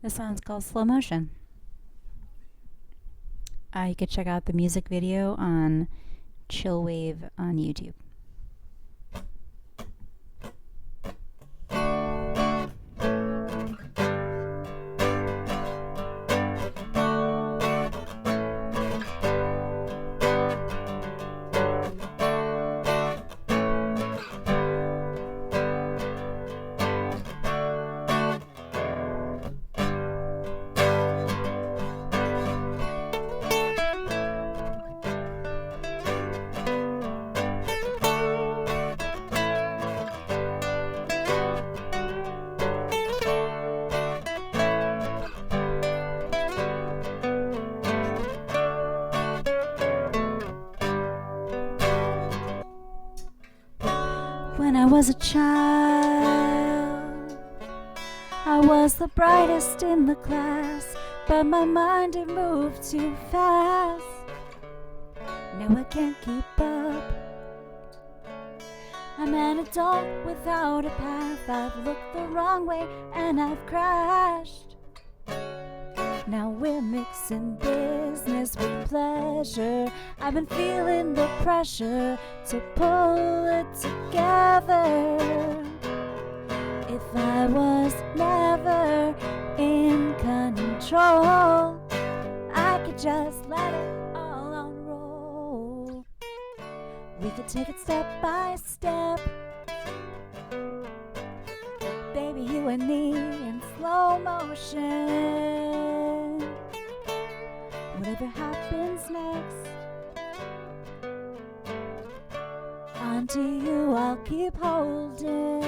This song's called Slow Motion. You could check out the music video on Chillwave on YouTube. When I was a child, I was the brightest in the class, but my mind had moved too fast. Now I can't keep up. I'm an adult without a path. I've looked the wrong way and I've crashed. Now we're mixing business with pleasure. I've been feeling the pressure to pull it together. If I was never in control, I could just let it all unroll. We could take it step by step, baby, you and me in slow motion. Whatever happens next, onto you I'll keep holding.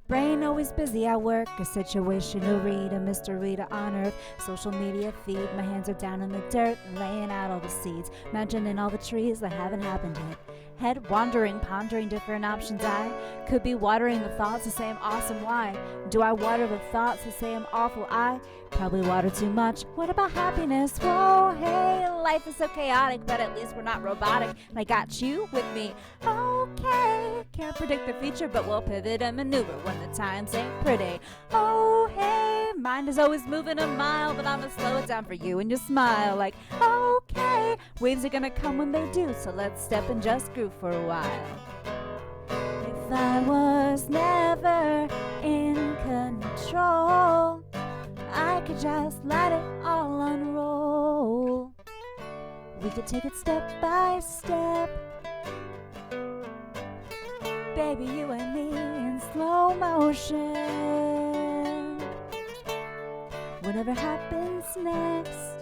Brain always busy at work, a situation to read, a mystery to unearth. Social media feed, my hands are down in the dirt, laying out all the seeds, imagining all the trees that haven't happened yet. Head wandering, pondering different options. I could be watering the thoughts to say I'm awesome. Why do I water the thoughts to say I'm awful? I probably water too much. What about happiness? Whoa, hey, life is so chaotic, but at least we're not robotic. And I got you with me. Okay, can't predict the future, but we'll pivot and maneuver when the times ain't pretty. Oh, hey, mind is always moving a mile, but I'ma slow it down for you and you smile like, okay, waves are gonna come when they do, so let's step and just groove for a while. If I was never in control, I could just let it all unroll. We could take it step by step, baby, you and me in slow motion. Whatever happens next,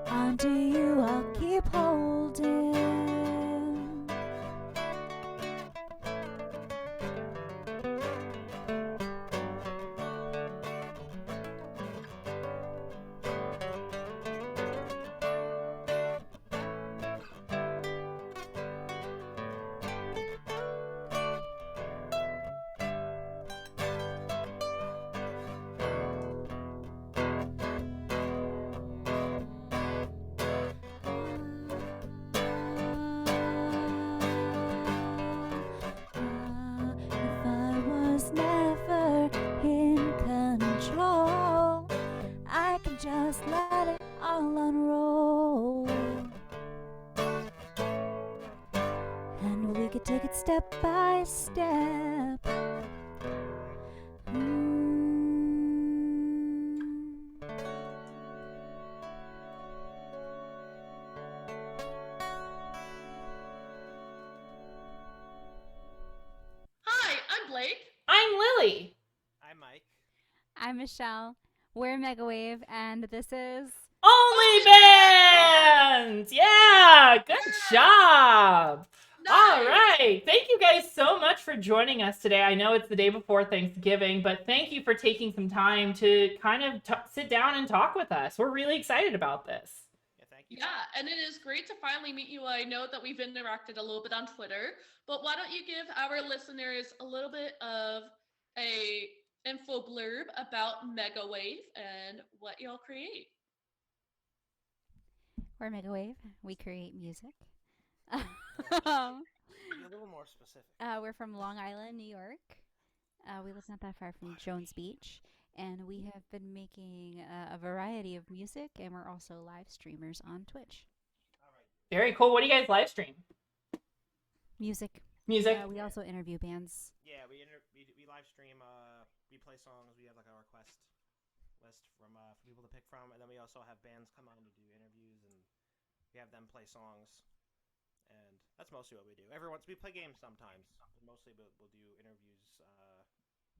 onto you I'll keep holding. If I was never in control, I can just let it all unroll. And we could take it step by step. Hi, I'm Blake. I'm Lily. I'm Mike. I'm Michelle. We're Megawave, and this is OnlyBands! Yeah, good job. All Nice. right. Thank you guys so much for joining us today. I know it's the day before Thanksgiving, but thank you for taking some time to kind of sit down and talk with us. We're really excited about this. Yeah, thank you. Yeah, and it is great to finally meet you. I know that we've interacted a little bit on Twitter, but why don't you give our listeners a little bit of a info blurb about Megawave and what y'all create? we're Megawave. We create music. Be a little more specific. We're from Long Island, New York. We live not that far from Jones Beach, and we have been making a variety of music, and we're also live streamers on Twitch. All right. Very cool. What do you guys live stream? Music. Music. We also interview bands. Yeah, we live stream. We play songs. We have like a request list from for people to pick from, and then we also have bands come on to do interviews, and we have them play songs, and that's mostly what we do. Every once we play games sometimes, but mostly we'll do interviews,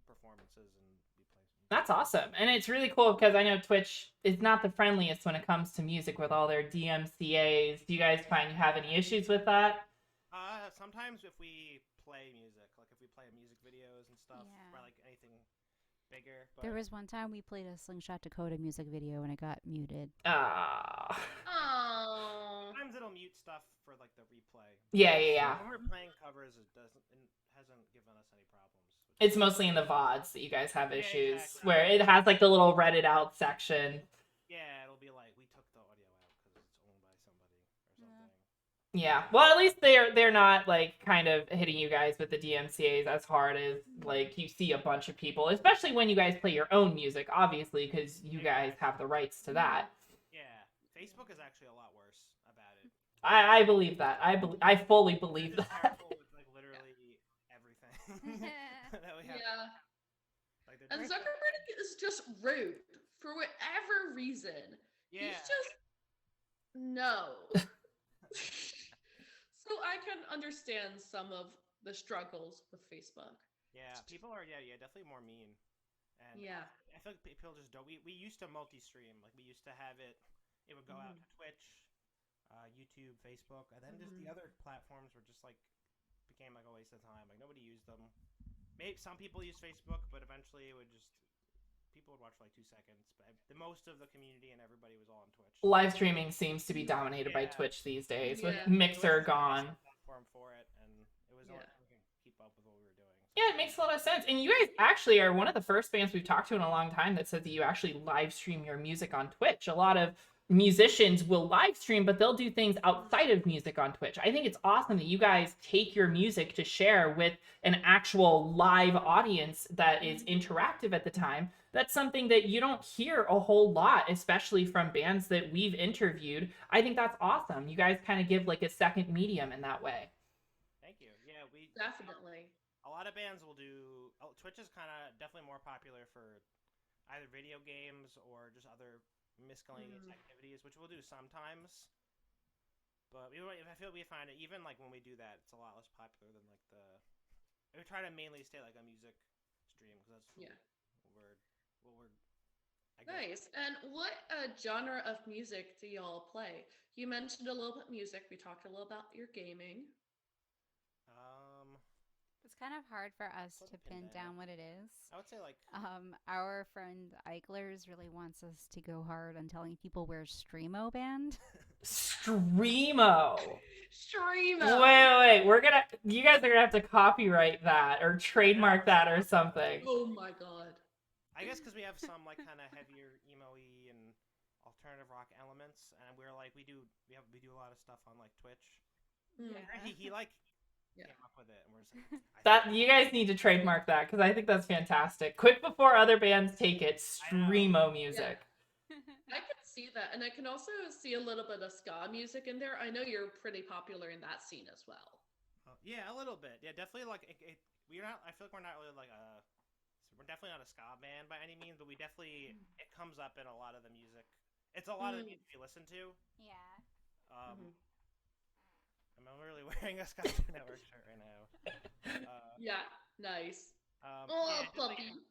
performances, and we play. That's awesome. And it's really cool because I know Twitch is not the friendliest when it comes to music with all their DMCAs. Do you guys find you have any issues with that? Sometimes if we play music, like if we play music videos and stuff, Yeah. or like anything bigger. But There was one time we played a Slingshot Dakota music video and it got muted. Ah. Oh. sometimes it'll mute stuff for like the replay. Yeah. When we're playing covers, it hasn't given us any problems. It's mostly in the VODs that you guys have Yeah, issues exactly. where it has like the little Reddit out section. Yeah, it'll be like we took the audio out because it's owned by somebody or something. Yeah. Well, at least they're not like kind of hitting you guys with the DMCAs as hard as like you see a bunch of people, especially when you guys play your own music, obviously, because you guys have the rights to that. Yeah, Facebook is actually a lot worse about it. I believe that. I fully believe It's that. terrible with like literally everything that we have. Yeah. Like And Zuckerberg is just rude for whatever reason. yeah. He's just no. So I can understand some of the struggles with Facebook. Yeah, people are definitely more mean. And Yeah. I feel like people just don't. We used to multi-stream, like we used to have it. It would go out to Twitch, YouTube, Facebook, and then just the other platforms were just like became like a waste of time. Like nobody used them. Maybe some people use Facebook, but eventually it would just people would watch for like 2 seconds. But the most of the community and everybody was all on Twitch. Live streaming seems to be dominated by Yeah. Twitch these days with Yeah. Mixer It was just the gone. best platform for it, and it was the only Yeah. thing we could keep up with what we were doing. So. Yeah, it makes a lot of sense. And you guys actually are one of the first bands we've talked to in a long time that says that you actually live stream your music on Twitch. A lot of musicians will live stream, but they'll do things outside of music on Twitch. I think it's awesome that you guys take your music to share with an actual live audience that is interactive at the time. That's something that you don't hear a whole lot, especially from bands that we've interviewed. I think that's awesome. You guys kind of give like a second medium in that way. Thank you. Yeah, we Definitely. a lot of bands will do. Twitch is kind of definitely more popular for either video games or just other miscellaneous activities, which we'll do sometimes. But I feel we find it even like when we do that, it's a lot less popular than like the. We try to mainly stay like a music stream because that's Yeah. what we're. I guess. Nice. And what genre of music do y'all play? You mentioned a little bit music. We talked a little about your gaming. It's kind of hard for us Put to a pin pin down. down what it is. I would say like Our friend Eichler's really wants us to go hard on telling people we're Streamo band. Streamo. Streamo. Wait. You guys are gonna have to copyright that or trademark that or something. Oh my god. I guess because we have some like kind of heavier emo-y and alternative rock elements, and we're like we do a lot of stuff on like Twitch. He like Yeah. came up with it, and we're just like, You guys need to trademark that because I think that's fantastic. Quick before other bands take it, Streamo music. I can see that. And I can also see a little bit of ska music in there. I know you're pretty popular in that scene as well. yeah, a little bit. Yeah, definitely. Like we're not. I feel like we're not really like a. We're definitely not a ska band by any means, but we definitely it comes up in a lot of the music. It's a lot of the music we listen to. Yeah. I'm literally wearing a Ska Network shirt right now. Yeah, nice. Yeah, Puppy.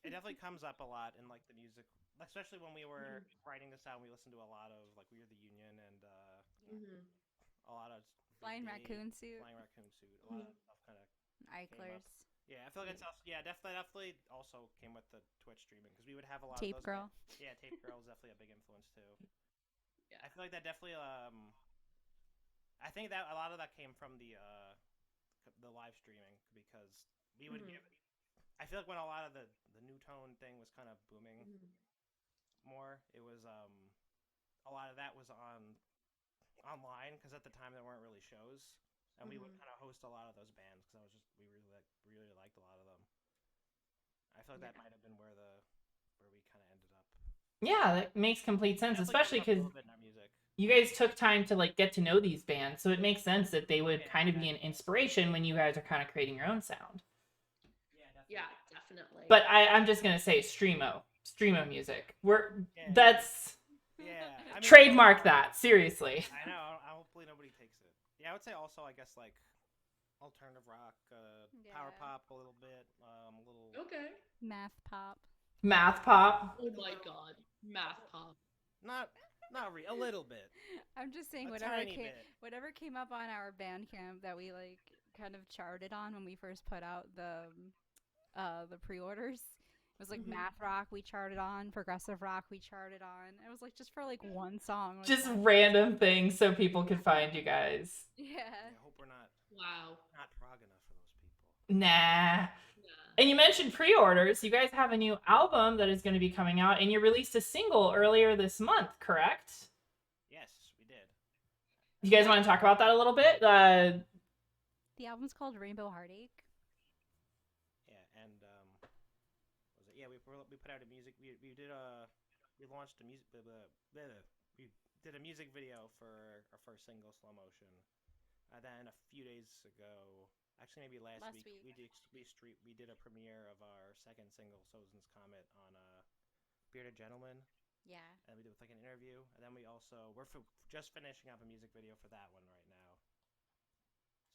it definitely comes up a lot in like the music, especially when we were writing this out. We listened to a lot of like We Are the Union and a lot of Flying VD, Raccoon Suit. Flying Raccoon Suit. A lot of stuff kind of. Eichler's. Yeah, I feel like it's also, definitely also came with the Twitch streaming because we would have a lot Tape of those Girl. Yeah, Tape Girl is definitely a big influence too. Yeah. I feel like that definitely I think that a lot of that came from the live streaming because we would give. I feel like when a lot of the new tone thing was kind of booming more, it was a lot of that was online because at the time there weren't really shows, and we would kind of host a lot of those bands because I was just we really liked a lot of them. I feel like Yeah. that might have been where we kind of ended up. Yeah, that makes complete sense, Definitely especially came up a because little bit in our music. you guys took time to like get to know these bands, so it makes sense that they would kind of be an inspiration when you guys are kind of creating your own sound. Yeah, definitely. But I'm just gonna say streamo music. Yeah. That's Yeah. I mean, trademark that seriously. I know. Hopefully nobody takes it. Yeah, I would say also, I guess, like alternative rock, power Yeah. pop a little bit, a little. Okay. Math pop. Math pop. Oh my god. Math pop. Not a little bit. I'm just saying A whatever tiny came, bit. whatever came up on our Bandcamp that we like kind of charted on when we first put out the pre-orders. It was like math rock we charted on, progressive rock we charted on. It was like just for like one song. Like Just one random things so people could find you guys. Yeah. I hope we're not Wow. prog enough for those people. Nah. Yeah. And you mentioned pre-orders. You guys have a new album that is going to be coming out, and you released a single earlier this month, correct? Yes, we did. You guys want to talk about that a little bit? The album's called Rainbow Heartache. Yeah, and was it? Yeah, we put out a music. We launched a music. We did a music video for our first single, Slow Motion. Then a few days ago, actually maybe last week, we did a premiere of our second single, Sozin's Comet, on Bearded Gentleman. Yeah. And we did like an interview, and then we're just finishing up a music video for that one right now.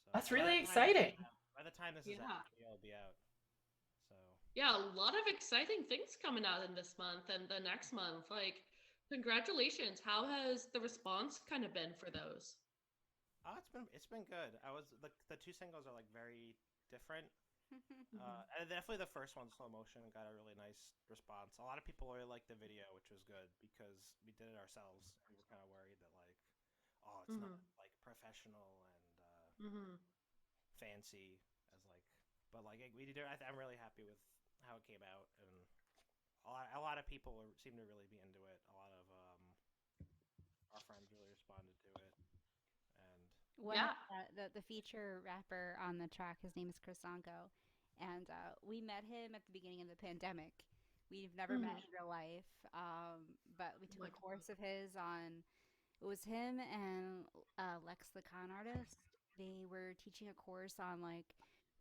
So That's really exciting. By the time this is out, it'll be out. So Yeah, a lot of exciting things coming out in this month and the next month. Like, congratulations. How has the response kind of been for those? oh, it's been good. The two singles are like very different. And definitely the first one, Slow Motion, got a really nice response. A lot of people really liked the video, which was good because we did it ourselves. We were kind of worried that like, oh, it's not like professional and fancy as like, but like we did. I'm really happy with how it came out, and a lot of people seem to really be into it. A lot of our friends really responded to it, and The feature rapper on the track, his name is Chris Onko, and we met him at the beginning of the pandemic. We've never met in real life, but we took a course of his on. It was him and Lex, the con artist. They were teaching a course on like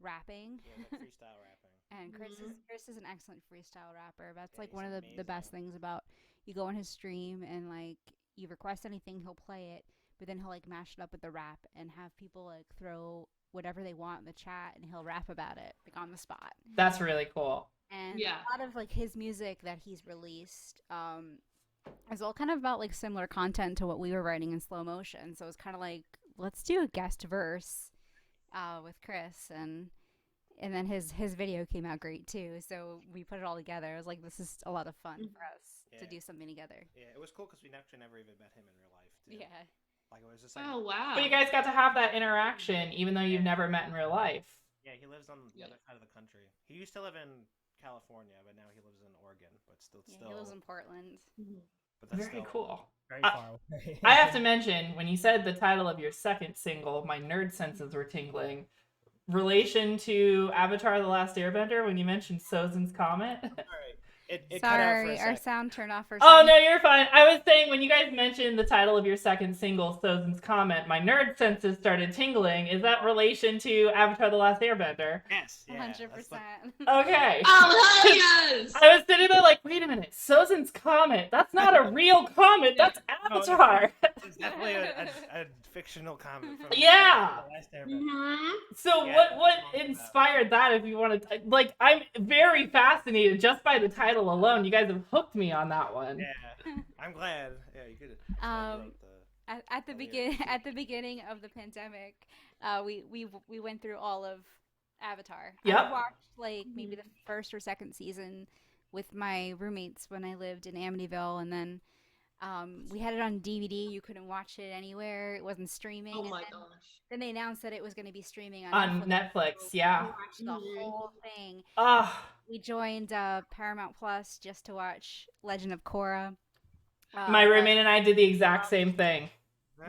rapping. yeah, like freestyle rapping. And Chris is an excellent freestyle rapper. That's like he's one of the best things about you go on his stream and like you request anything, he'll play it, but then he'll like mash it up with the rap and have people like throw whatever they want in the chat and he'll rap about it like on the spot. That's really cool. And a lot of like his music that he's released is all kind of about like similar content to what we were writing in Slow Motion. So it's kind of like, let's do a guest verse with Chris, and then his video came out great too. So we put it all together. I was like, this is a lot of fun for us to do something together. Yeah, it was cool because we actually never even met him in real life too. Yeah. Like it was just like, Oh, wow. But you guys got to have that interaction, even though you've never met in real life. yeah, he lives on the other side of the country. He used to live in California, but now he lives in Oregon. But still, He lives in Portland. But that's Very still cool. very far away. I have to mention, when you said the title of your second single, my nerd senses were tingling. Relation to Avatar: The Last Airbender, when you mentioned Sozin's Comet. Sorry, it cut out for a Sorry, our sec. sound turned off for a Oh, second. no, you're fine. I was saying, when you guys mentioned the title of your second single, Sozin's Comet, my nerd senses started tingling. Is that relation to Avatar: The Last Airbender? Yes, yeah, 100%. Okay. Oh, hell yes! I was sitting there like, wait a minute, Sozin's Comet? That's not a real comet, that's Avatar. It's definitely a fictional comment from Yeah. The Last Airbender. So Yeah, what that's what I'm inspired that, if you want to, like, I'm very fascinated just by the title alone. You guys have hooked me on that one. Yeah, I'm glad. Yeah, you could. At the beginning of the pandemic, we went through all of Avatar. Yep. I watched like maybe the first or second season with my roommates when I lived in Amityville, and then we had it on DVD. You couldn't watch it anywhere. It wasn't streaming. Oh and my then, gosh. Then they announced that it was going to be streaming On Netflix, yeah. We watched the whole thing. Ah, We joined Paramount Plus just to watch Legend of Korra. my roommate and I did the exact same thing.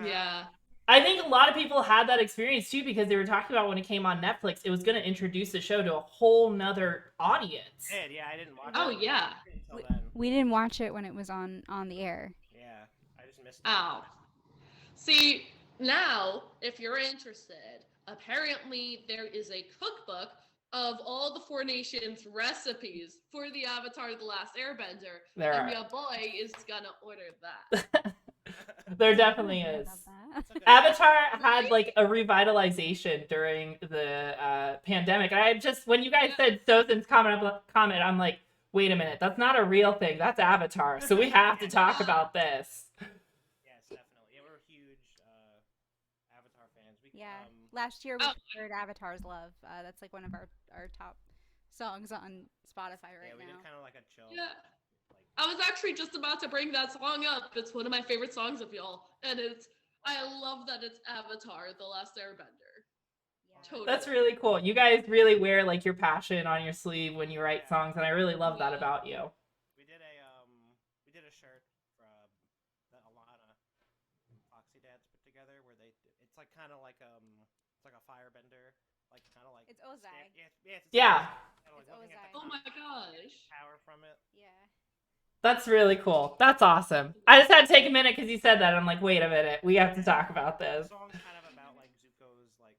Yeah. I think a lot of people had that experience too because they were talking about when it came on Netflix, it was going to introduce the show to a whole nother audience. Yeah, I didn't watch Oh it yeah. until then. We didn't watch it when it was on the air. Yeah, I just missed it. Oh. See, now, if you're interested, apparently there is a cookbook of all the Four Nations recipes for the Avatar The Last Airbender. There and are. your boy is gonna order that. There definitely I is. love that. It's a good- Avatar had like a revitalization during the pandemic. And I just, when you guys said Sozin's comment, I'm like, wait a minute, that's not a real thing. That's Avatar. So we have to talk about this. Yes, definitely. Yeah, we're huge Avatar fans. Yeah. Last year we Oh. covered Avatar's Love. That's like one of our top songs on Spotify right we now. did kind of like a chill. Yeah. Like, I was actually just about to bring that song up. It's one of my favorite songs of y'all. And I love that it's Avatar, The Last Airbender. Yeah. Totally. That's really cool. You guys really wear like your passion on your sleeve when you write songs, and I really love that about you. we did a shirt that Alana Foxy Dads put together where it's like kind of like it's like a firebender, like kind of like It's Ozag. Yeah. Kinda like It's looking at Ozag. the Oh my clouds, gosh. power from it. Yeah. That's really cool. That's awesome. I just had to take a minute because you said that. I'm like, wait a minute. We have to talk about The this. song's kind of about like Zuko's like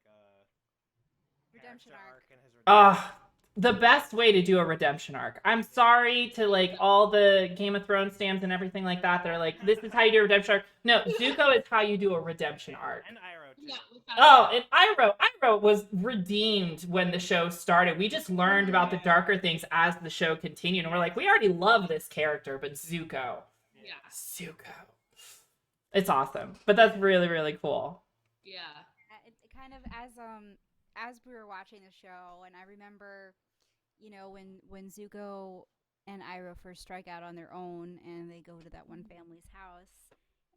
Redemption character arc. and his redemption. The best way to do a redemption arc. I'm sorry to like all the Game of Thrones stands and everything like that. They're like, this is how you do a redemption arc. No, Zuko is how you do a redemption arc. And Iroh too. Yeah, with that. Oh, and Iroh was redeemed when the show started. We just learned about the darker things as the show continued, and we're like, we already love this character, but Zuko. Yeah. Zuko. It's awesome. But that's really, really cool. Yeah. It kind of as we were watching the show, and I remember, you know, when Zuko and Iroh first strike out on their own, and they go to that one family's house,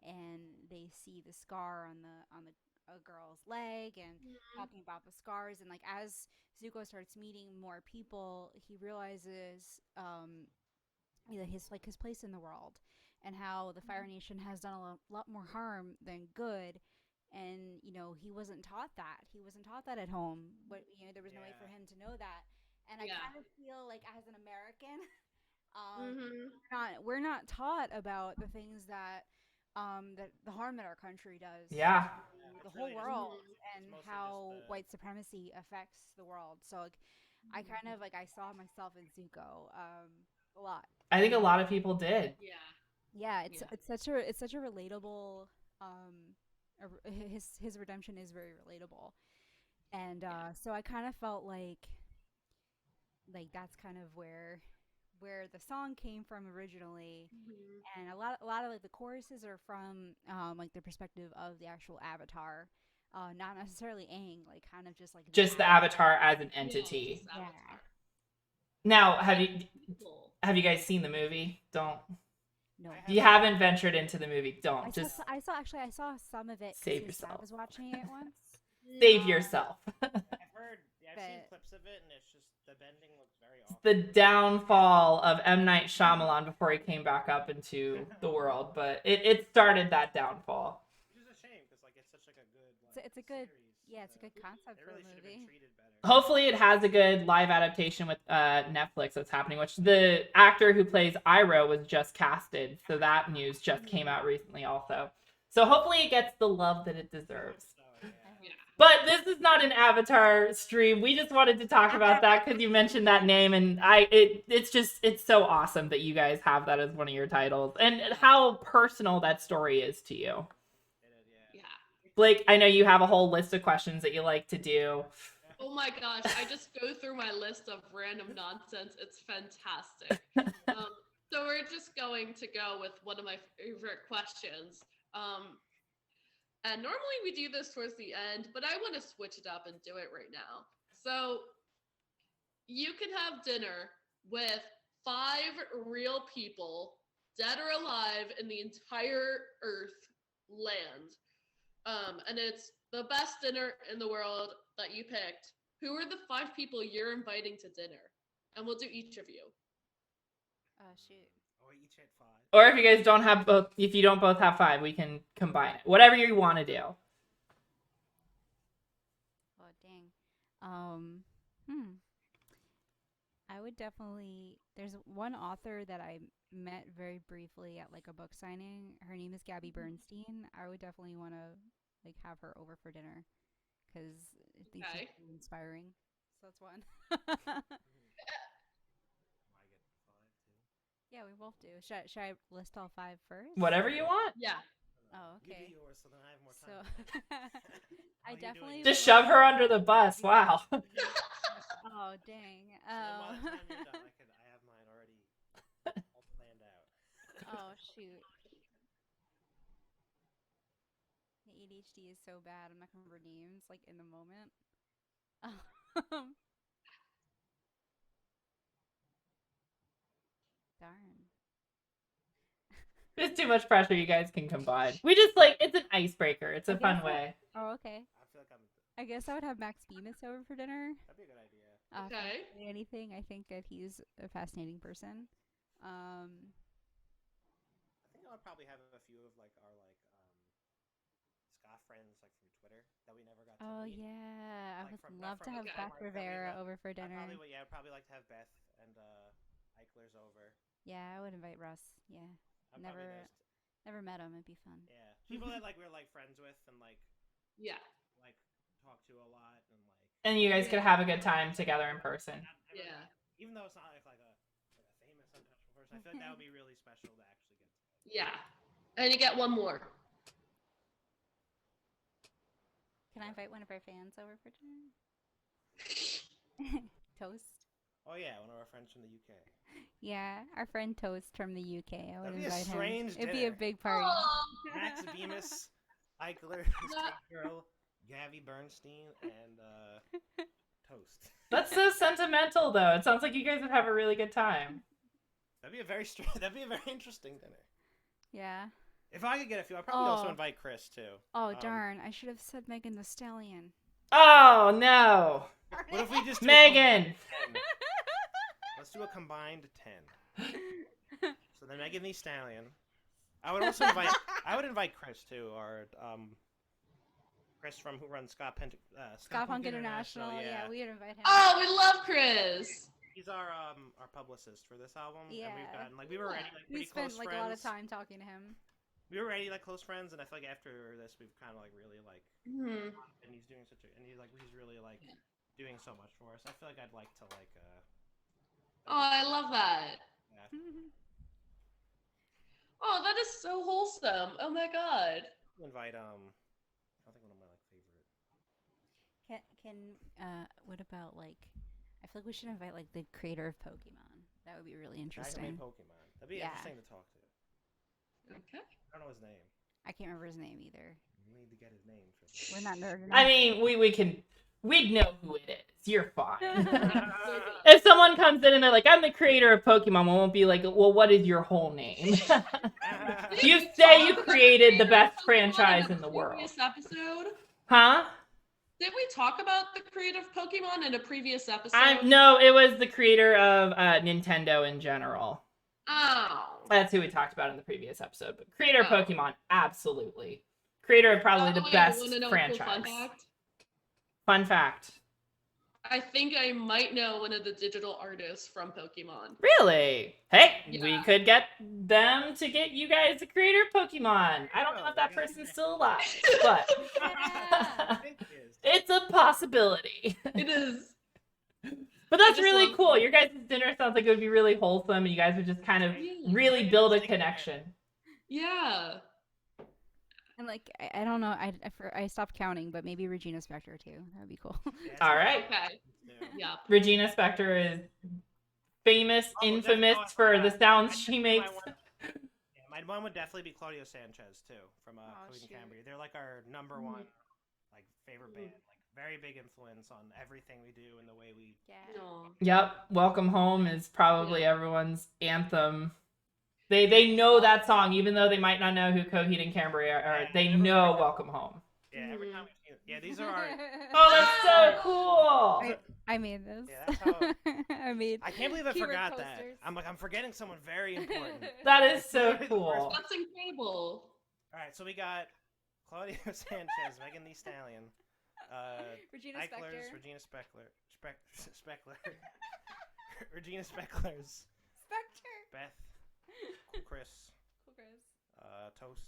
and they see the scar on the a girl's leg, and talking about the scars, and like as Zuko starts meeting more people, he realizes you know, his place in the world, and how the Fire Nation has done a lot more harm than good. And you know, he wasn't taught that. He wasn't taught that at home. But you know, there was no way for him to know that. And I Yeah. kind of feel like as an American, Mm-hmm. we're not taught about the things that that the harm that our country does. Yeah. The It's whole really just- world, it's and mostly how just the- white supremacy affects the world. So like, I kind of like I saw myself in Zuko a lot. I think a lot of people did. Yeah. Yeah, Yeah. it's such a relatable his redemption is very relatable. And so I kind of felt like that's kind of where the song came from originally. Mm-hmm. And a lot of like the choruses are from like the perspective of the actual Avatar, not necessarily Aang, like kind of just like Just the Avatar as an entity. Yeah, just Avatar. Now, Cool. have you guys seen the movie? Don't. No. If you haven't ventured into the movie, don't. Just I saw some of it. 'Cause save his dad yourself. was watching it once. save yourself. I've seen But- clips of it, and it's just the bending looks very off. The downfall of M. Night Shyamalan before he came back up into the world, but it started that downfall. Which is a shame because like it's such like a good. It's a good series. it's a good concept It for really a should have been movie. treated better. Hopefully it has a good live adaptation with Netflix that's happening, which the actor who plays Iroh was just casted, so that news just came out recently also. So hopefully it gets the love that it deserves. So, yeah. Yeah. But this is not an Avatar stream. We just wanted to talk about that because you mentioned that name, and it's so awesome that you guys have that as one of your titles, and how personal that story is to you. Yeah. Blake, I know you have a whole list of questions that you like to do. Oh my gosh, I just go through my list of random nonsense. It's fantastic. So we're just going to go with one of my favorite questions. And normally we do this towards the end, but I want to switch it up and do it right now. So you can have dinner with 5 real people, dead or alive, in the entire Earth land. And it's the best dinner in the world that you picked. Who are the 5 people you're inviting to dinner? And we'll do each of you. Oh shoot. Oh, each hit 5. Or if you guys don't have both, if you don't both have 5, we can combine it. Whatever you want to do. dang. I would definitely. There's one author that I met very briefly at like a book signing. Her name is Gabby Bernstein. I would definitely want to like have her over for dinner because I think she's really inspiring. So that's one. Yeah, we both do. Should I list all 5 first? Whatever you want. Yeah. Oh, okay. You do yours, so then I have more So time. I definitely Just would shove her under the bus. Wow. Oh dang. So then by the time you're done, I have mine already all planned out. Oh shoot. The ADHD is so bad. I'm not gonna remember names like in the moment. Darn. It's too much pressure. You guys can combine. We just like it's an icebreaker. It's a fun way. Oh, okay. I feel like I guess I would have Max Bemis over for dinner. that'd be a good idea. Okay. Anything. I think that he's a fascinating person. I think I would probably have a few of like our ska friends like from Twitter that we never got to Oh meet. yeah, I Like, would from- love not to from have Okay. Beth That we Rivera love. over for dinner. I'd probably like to have Beth and Eichler's over. Yeah, I would invite Russ. Yeah, I'd Never- probably those never met him. It'd be fun. yeah, people that like we're like friends with and like Yeah. talk to a lot and like. And you guys could have a good time together in person. Yeah. Even though it's not like a famous untouchable person, I feel like that would be really special to actually get. Yeah. And you get one more. Can I invite one of our fans over for dinner? Toast. Oh yeah, one of our friends from the UK. Yeah, our friend Toast from the UK. I would That'd be a invite strange him. It'd be a dinner. big party. Max Bemis, Eichler, girl, Gabby Bernstein, and Toast. That's so sentimental, though. It sounds like you guys would have a really good time. That'd be a very interesting dinner. Yeah. If I could get a few, I'd probably also Oh. invite Chris too. Oh darn! I should have said Megan the Stallion. Oh no, What if we just do Megan! Let's do a combined 10. So then Megan the Stallion. I would also invite. I would invite Chris too, or Chris from who runs Ska Punk International. Yeah, we would invite him. Oh, we love Chris. He's our publicist for this album. Yeah. And we've gotten we were already like We pretty spent close like friends. a lot of time talking to him. We were already like close friends, and I feel like after this, we've kind of like really like. Hmm. And he's doing he's really like doing so much for us. I feel like I'd like to like. Oh, I love that. Yeah. Oh, that is so wholesome. Oh my god. Invite I don't think one of my like favorite. What about like? I feel like we should invite like the creator of Pokemon. That would be really Guy who interesting. made Pokemon. That'd be Yeah. interesting to talk to. Okay. I don't know his name. I can't remember his name either. We need to get his name. Tristan. We're not nerd enough. I mean, we'd know who it is. You're fine. If someone comes in and they're like, I'm the creator of Pokemon, we won't be like, well, what is your whole name? You say you created the best franchise in the world. Previous episode? Huh? Did we talk about the creative Pokemon in a previous episode? No, it was the creator of Nintendo in general. Oh. That's who we talked about in the previous episode. But creator of Oh. Pokemon, absolutely. Creator of probably the Wait, best wanna know a cool franchise. Fun fact? Fun fact. I think I might know one of the digital artists from Pokemon. Really? Hey, Yeah. we could get them to get you guys a creator of Pokemon. I don't know if that person's still alive, but I think he is. it's a possibility. It is. But that's just really love- cool. Your guys' dinner sounds like it would be really wholesome, and you guys would just kind of really build a connection. Yeah. And like I don't know. I stopped counting, but maybe Regina Spektor too. That would be cool. Yeah, All right. Okay. Yeah. Yeah. Regina Spektor is famous, Oh, infamous definitely. for the sounds I she think makes. my one would definitely be Claudio Sanchez too, from Oh, Cody and shoot. Cambria. They're like our number one like favorite band. Like very big influence on everything we do and the way we. Yeah. No. Yep, Welcome Home is probably everyone's anthem. They know that song, even though they might not know who Coheed and Cambria are. They know Welcome Home. Yeah, every time. These are our. Oh, that's so cool! I made this. Yeah, that's how. I made. I can't believe I Keyword forgot that. posters. I'm forgetting someone very important. That is so cool. That's incredible. All right, so we got Claudio Sanchez, Megan Thee Stallion, Regina Eichlers, Spektor. Regina Speckler, Regina Specklers, Spector. Beth, Chris, Cool Chris. Toast,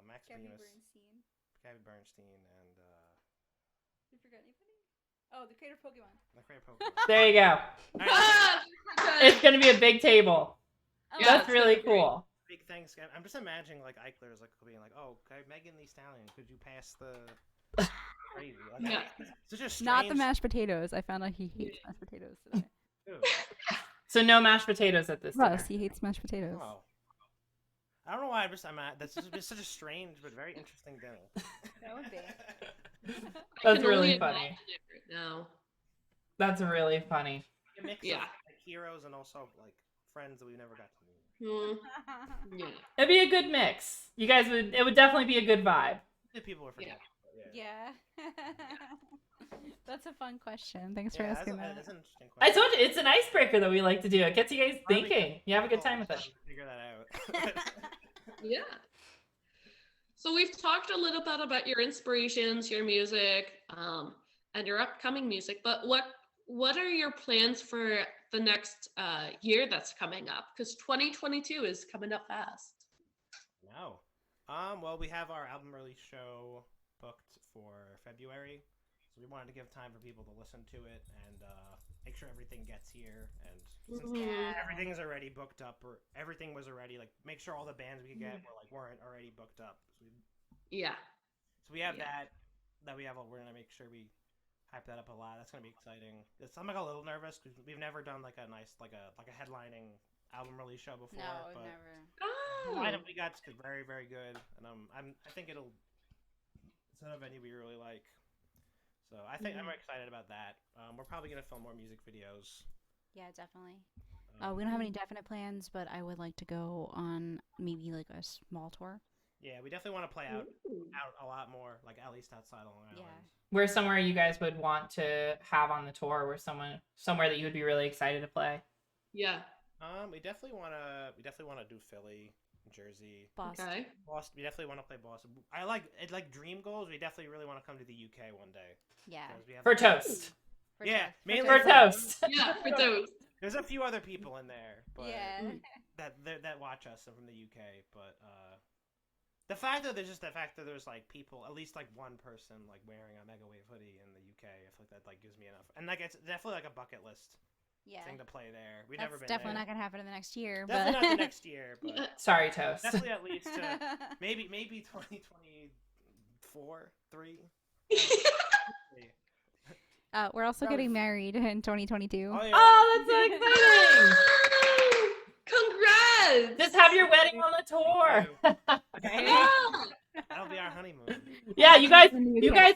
Max Gabby Bemis, Bernstein. Gabby Bernstein, and Did you forget anybody? Oh, the creator of Pokemon. the creator of Pokemon. There you go. All right, Ah, It's gonna be a big table. Oh, Yeah, That's it's gonna really be great. cool. big thanks. I'm just imagining like Eichlers like being like, "Oh, okay, Megan Thee Stallion, could you pass the gravy?" Like, Yeah. Such a strange. Not the mashed potatoes. I found out he hates mashed potatoes today. Ew. So no mashed potatoes at this Russ, dinner. he hates mashed potatoes. Oh. I don't know why I'm at. That's just been such a strange but very interesting dinner. That would be. I That's can only really funny. imagine it right now. That's really funny. A mix Yeah. of like, heroes and also like friends that we never got to meet. Hmm. Yeah. It'd be a good mix. You guys would. It would definitely be a good vibe. The people were forgetting. Yeah. That's a fun question. Thanks for That's, asking that's that. an interesting I question. told you it's an icebreaker that we like to do. It gets you guys Probably thinking. You have a good could time with it. Figure that out. Yeah. So we've talked a little bit about your inspirations, your music, and your upcoming music. But what are your plans for the next year that's coming up? Because 2022 is coming up fast. No. Well, we have our album release show booked for February, so we wanted to give time for people to listen to it and make sure everything gets here. And since Mhm. everything is already booked up, or everything was already like, make sure all the bands we could get weren't already booked up. Yeah. So we have Yeah. that we have. We're gonna make sure we hype that up a lot. That's gonna be exciting. I'm like a little nervous because we've never done like a nice like a headlining album release show before. No, but never. the Oh. lineup we got is very, very good, and I think it's not a venue we really like. So I think I'm excited about that. We're probably gonna film more music videos. Yeah, definitely. We don't have any definite plans, but I would like to go on maybe like a small tour. Yeah, we definitely want to play out Ooh. a lot more, like at least outside of Long Island. Yeah. Where's somewhere you guys would want to have on the tour? Where somewhere that you would be really excited to play? Yeah. We definitely wanna do Philly, Jersey, Boston. Okay. Boston. We definitely want to play Boston. I like dream goals. We definitely really want to come to the UK one day. Yeah. 'Cause we have For toast. For Yeah, toast. mainly For toast. Yeah, for those. There's a few other people in there, but Yeah. that watch us from the UK. But the fact that there's like people, at least like one person like wearing a Megawave hoodie in the UK, I feel like that like gives me enough. And like it's definitely like a bucket list Yeah. thing to play there. We've That's never been definitely there. not gonna happen in the next year. Definitely but not the next year, but Sorry, toast. definitely at least maybe 2024, 3. We're also That getting was- married in 2022. Oh, yeah. Oh, that's so exciting! Congrats! Just have your wedding on the tour. Yeah. That'll be our honeymoon. Yeah, you guys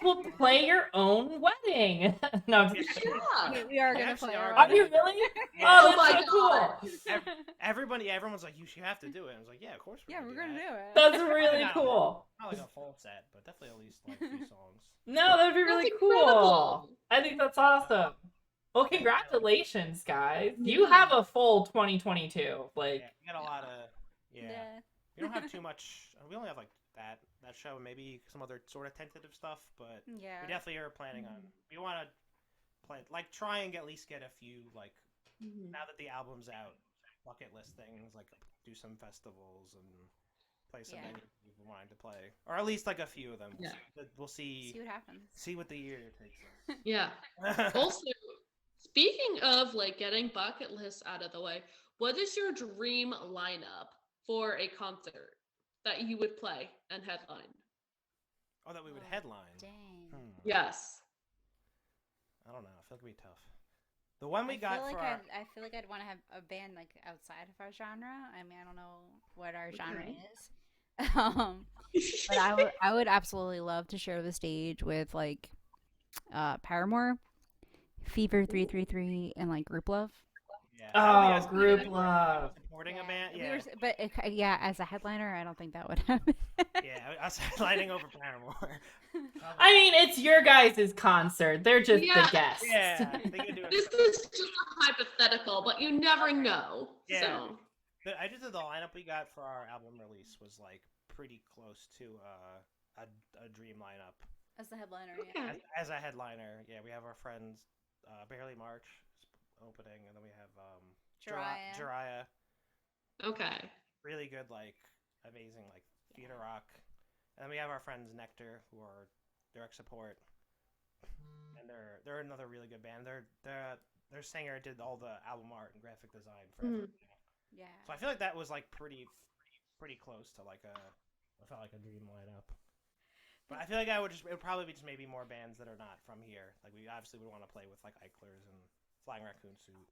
will play your own wedding. No, I'm just kidding. Yeah. We are We gonna actually play. are our Are wedding. you really? Yeah. Oh, Oh my that's so cool. Everyone's like, you have to do it. I was like, yeah, of course. Yeah, we're gonna do it. That's really cool. Not like a full set, but definitely at least like 3 songs. No, that would be really That's cool. incredible. I think that's awesome. Well, congratulations, guys. You have a full 2022. Like, Yeah, we got a lot of We don't have too much. We only have like that show, and maybe some other sort of tentative stuff, but Yeah. we definitely are planning on. We want to play try and at least get a few like now that the album's out, bucket list things like do some festivals and play some Yeah. venues people wanting to play, or at least like a few of them. Yeah. We'll see. See what happens. See what the year takes us. Yeah. Also, speaking of like getting bucket lists out of the way, what is your dream lineup for a concert that you would play and headline? Oh, that we would Oh, headline. Dang. Yes. I don't know. I feel like it'd be tough. The one we got for our, I feel like I'd want to have a band like outside of our genre. I mean, I don't know what our genre Okay. is. But I would absolutely love to share the stage with like Paramore, Fever 333, and like Group Love. yeah. oh, group love. Supporting a band. We Yeah. were s- but yeah, as a headliner, I don't think that would happen. Yeah. Us headlining over Paramore. I mean, it's your guys' concert. They're just Yeah. the guests. Yeah. They could do it. This is just a hypothetical, but you never know. Yeah. So I just did the lineup we got for our album release was like pretty close to a dream lineup. As the headliner, Okay. As a headliner, yeah, we have our friends Barely March opening, and then we have Jiraiya. Jiraiya. Okay. Really good, like amazing, like theater rock. And then we have our friends Nectar, who are direct support, and they're another really good band. Their singer did all the album art and graphic design for Mhm. everything. Yeah. So I feel like that was like pretty close to like I felt like a dream lineup. But I feel like it would probably be just maybe more bands that are not from here. Like we obviously would want to play with like Eichlers and Flying Raccoon Suit.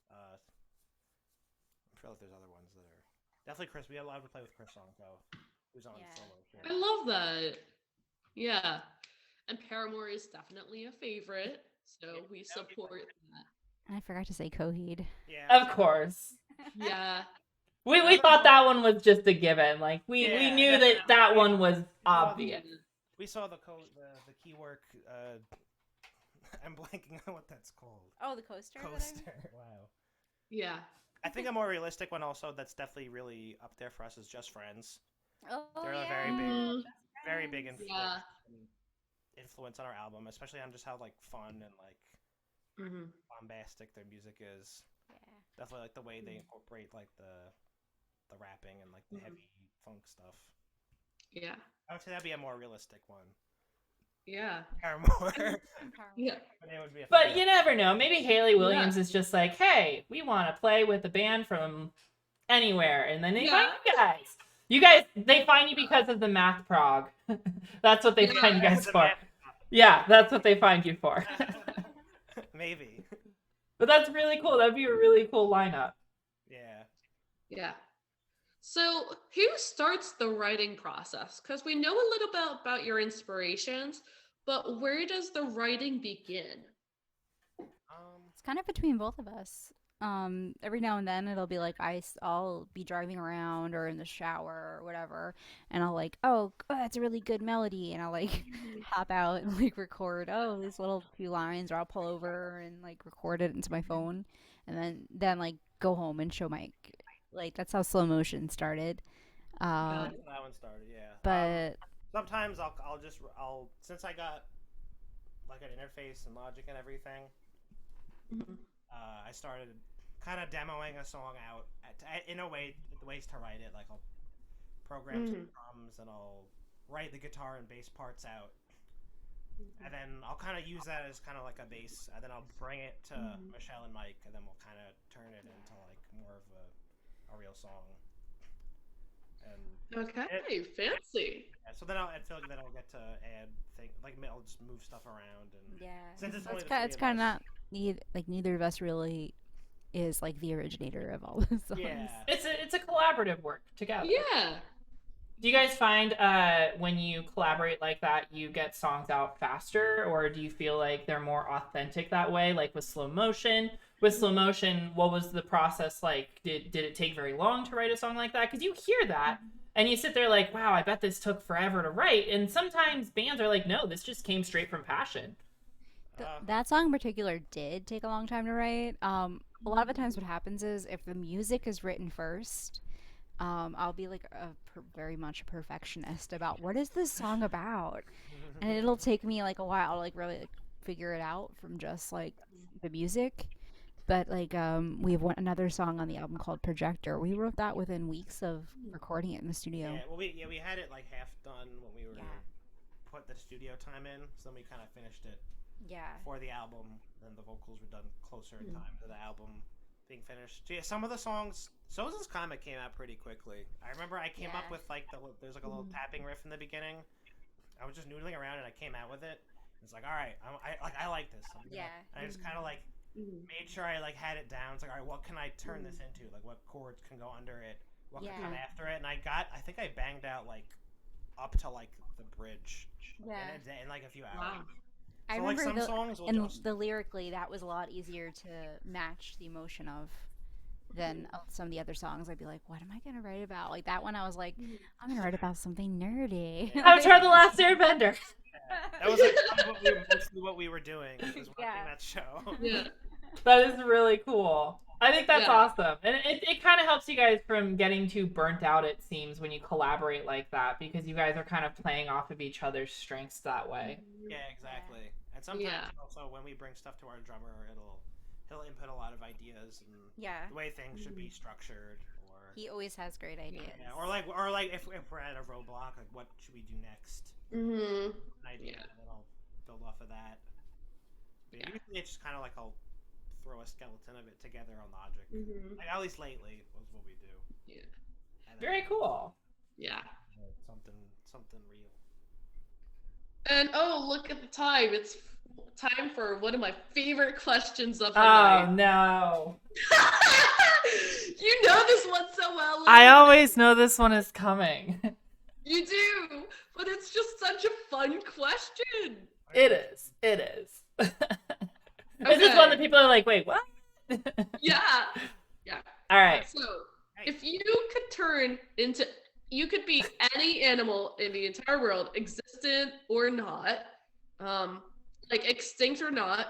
I'm sure like there's other ones that are definitely Chris. We had a lot to play with Chris Sonko, who's on Yeah. solo here. I love that. Yeah. And Paramore is definitely a favorite, so we support that. And I forgot to say Coheed. Yeah. Of course. Yeah. We thought that one was just a given. Like we knew that one was obvious. We saw the key work. I'm blanking on what that's called. Oh, the coaster. Coaster. Wow. Yeah. I think a more realistic one also that's definitely really up there for us is Just Friends. Oh, They're a Mm, very big influence, Yeah. influence on our album, especially on just how like fun and like hmm bombastic their music is. Yeah. Definitely like the way they incorporate like the rapping and like the Mhm. heavy funk stuff. Yeah. I would say that'd be a more realistic one. Yeah. Paramore. Yeah. But it would be But you never know. Maybe Haley Williams is just like, hey, we want to play with a band from anywhere, and then they find you guys. You guys, they find you because of the math prog. That's what they find you guys for. Yeah, that's what they find you for. Maybe. But that's really cool. That'd be a really cool lineup. Yeah. Yeah. So, who starts the writing process? Because we know a little bit about your inspirations, but where does the writing begin? It's kind of between both of us. Every now and then it'll be like I'll be driving around or in the shower or whatever, and I'll like, oh, that's a really good melody, and I'll like hop out and like record, oh, these little few lines, or I'll pull over and like record it into my phone, and then like go home and show my, like that's how slow motion started. That's how that one started. Yeah. But Sometimes I'll since I got like an interface and Logic and everything. Mhm. I started kind of demoing a song out in a way, the ways to write it. Like I'll program some drums and I'll write the guitar and bass parts out, and then I'll kind of use that as kind of like a bass, and then I'll bring it to Michelle and Mike, and then we'll kind of turn it into like more of a real song. And Okay, fancy. yeah, so then I feel like then I'll get to add things like I'll just move stuff around and yeah, since it's so only it's the kind three it's of kind of us. not neither of us really is like the originator of all the songs. Yeah. It's a collaborative work together. Yeah. Do you guys find when you collaborate like that, you get songs out faster, or do you feel like they're more authentic that way? Like with slow motion, what was the process like? Did it take very long to write a song like that? Because you hear that and you sit there like, wow, I bet this took forever to write. And sometimes bands are like, no, this just came straight from passion. That song in particular did take a long time to write. A lot of the times what happens is if the music is written first, I'll be like very much a perfectionist about what is this song about, and it'll take me like a while to like really like, figure it out from just like the music. But like we have another song on the album called Projector. We wrote that within weeks of recording it in the studio. Yeah, well, we had it like half done when we were Yeah. put the studio time in, so then we kind of finished it Yeah. for the album. Then the vocals were done closer in time to the album being finished. So yeah, some of the songs. Sosa's Comet came out pretty quickly. I remember I came up Yeah. with like there's like a little tapping riff in the beginning. I was just noodling around and I came out with it. It's like, all right, I like this. Yeah. And I just kind of like made sure I like had it down. It's like, all right, what can I turn this into? Like, what chords can go under it? What can come after it? And I think I banged out like up to like the bridge. Yeah. In like a few hours. Wow. I So like remember some songs will and just the lyrically that was a lot easier to match the emotion of than some of the other songs. I'd be like, what am I gonna write about? Like that one, I was like, I'm gonna write about something nerdy. Avatar: The Last Airbender. that was like mostly what we were doing. Was watching Yeah. that show. Yeah. That is really cool. I think that's Yeah. awesome. And it kind of helps you guys from getting too burnt out, it seems, when you collaborate like that, because you guys are kind of playing off of each other's strengths that way. Yeah, exactly. And sometimes also when we bring stuff to our drummer, he'll input a lot of ideas and Yeah. the way things should be structured. Or He always has great ideas. yeah, or like if we're at a roadblock, like what should we do next? Mm-hmm. An idea, and then I'll build off of that. But usually it's just kind of like I'll throw a skeleton of it together on Logic. Mm-hmm. Like at least lately was what we do. Yeah. And Very cool. Yeah. Something real. And oh, look at the time. It's time for one of my favorite questions of the Oh, night. no. You know this one so well. I Lily. always know this one is coming. You do, but it's just such a fun question. It is. It is. This is one that people are like, wait, what? Yeah. Yeah. All right. So, if you could you could be any animal in the entire world, existent or not, like extinct or not.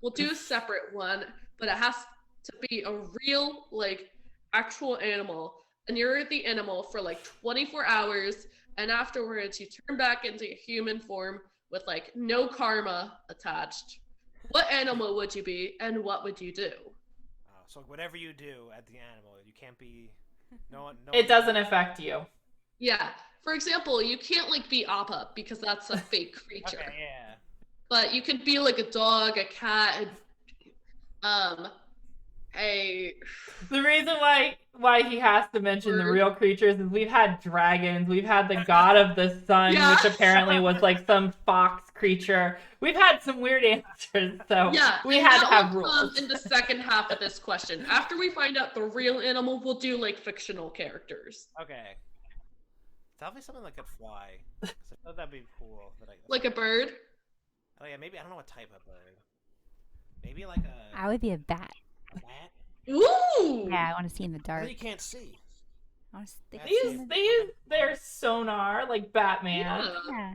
We'll do a separate one, but it has to be a real, like, actual animal. And you're the animal for like 24 hours, and afterwards you turn back into human form with like no karma attached. What animal would you be, and what would you do? So whatever you do at the animal, you can't be. No one. It doesn't affect you. Yeah. For example, you can't like be Appa because that's a fake creature. Okay, yeah. But you could be like a dog, a cat, The reason why he has to mention the real creatures is we've had dragons, we've had the god of the sun, Yeah. which apparently was like some fox creature. We've had some weird answers, so yeah, we and had to that have will come rules. in the second half of this question. After we find out the real animal, we'll do like fictional characters. Okay. Tell me something that could fly. 'Cause I thought that'd be cool. Like a bird? Oh yeah, maybe I don't know what type of bird. Maybe like a I would be a bat. bat. Ooh! Yeah, I want to see in the dark. You can't see. I want to stick They use their sonar like Batman. Yeah. Yeah.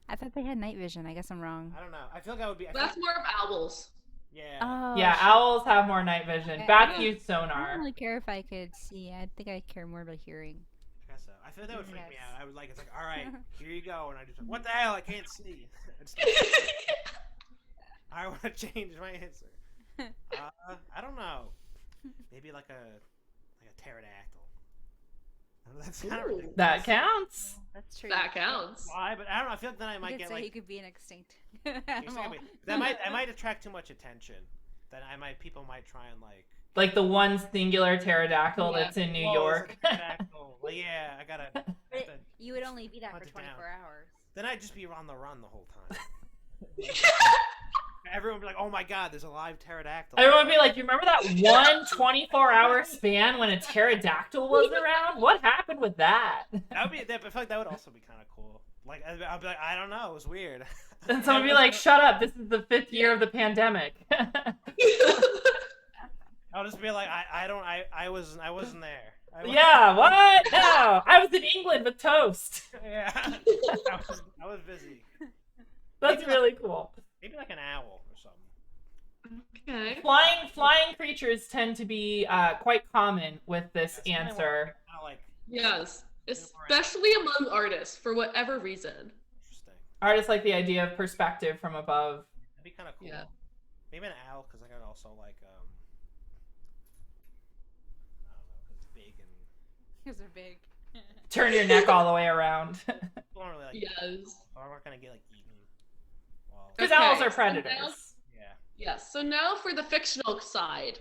I thought they had night vision. I guess I'm wrong. I don't know. I feel like I would be. That's more of owls. Yeah. Oh. Yeah, shit. owls have more night vision. I Bats don't- use I don't sonar. really care if I could see. I think I care more about hearing. I guess so. I feel like that would freak me Yes. out. I would like. It's like, all right, here you go, and I just like, what the hell? I can't see. I want to change my answer. I don't know. Maybe like a pterodactyl. I know that's kind of Ooh. ridiculous. That counts. That's true. That counts. Why? But I don't know. I feel like then I You might could get say like. you could be an extinct Exactly. animal. That might attract too much attention. Then people might try and like. Like the one singular pterodactyl Yeah. that's in New "Whoa, York. it's a pterodactyl." Well, yeah, I gotta. But you would only be that Hunt for it down. 24 hours. Then I'd just be on the run the whole time. Everyone would be like, "Oh my God, there's a live pterodactyl." Everyone would be like, you remember that one 24-hour span when a pterodactyl was around? What happened with that? That would be. I feel like that would also be kind of cool. Like I'd be like, I don't know, it was weird. And someone would be like, shut up, this is the 5th year of the pandemic. I'll just be like, I wasn't there. Yeah, what? No, I was in England with toast. Yeah. I was busy. That's really cool. Maybe like an owl or something. Okay. Flying creatures tend to be quite common with this That's kinda answer. Kind of like Yes. Especially among artists, for whatever reason. interesting. Artists like the idea of perspective from above. That'd be kind of cool. Yeah. Maybe an owl because I could also like I don't know, 'cause it's big and Because they're big. Turn your neck all the way around. people don't really like. Yes. I'm not gonna get like eaten. Well, Because Okay, owls are so predators. yeah. Yes. So now for the fictional side.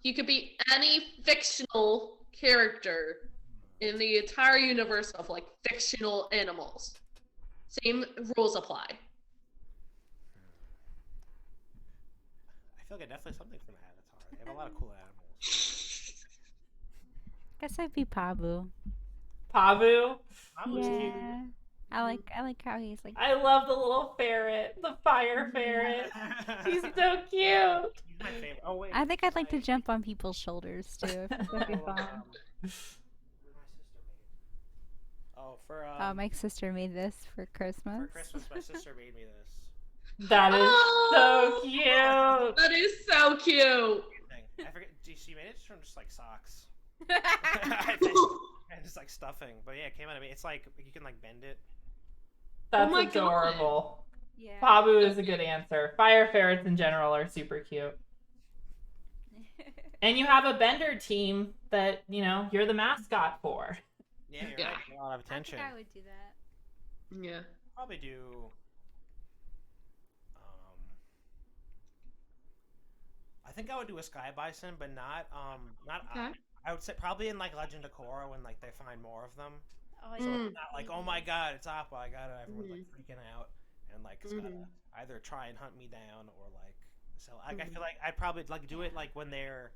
You could be any fictional character in the entire universe of like fictional animals. Same rules apply. I feel like definitely something from Avatar. They have a lot of cool animals. Guess I'd be Pabu. Pavu. I was cute. Yeah. I like how he's like. I love the little ferret, the fire ferret. He's so cute. He's my favorite. Oh wait. I think I'd like to jump on people's shoulders too. That'd be fun. Oh, for My sister made this for for Christmas. Christmas, my sister made me this. That is so cute. That is so cute. I forget. She made it from just like socks. I think. And just like stuffing. But yeah, it came out of me. It's like you can like bend it. That's my God. adorable. Yeah. Pabu is a good answer. Fire ferrets in general are super cute. And you have a bender team that, you know, you're the mascot for. Yeah, you're Yeah. right. A lot of I attention. think I would do that. Yeah. Probably do. I think I would do a sky bison, but not Okay. I would say probably in like Legend of Korra when like they find more of them. Oh, I So Mm. it's not like, oh my god, it's Appa, I got it. Everyone's like freaking out and like it's gotta either try and hunt me down or like sell. I feel like I'd probably like do it like when they're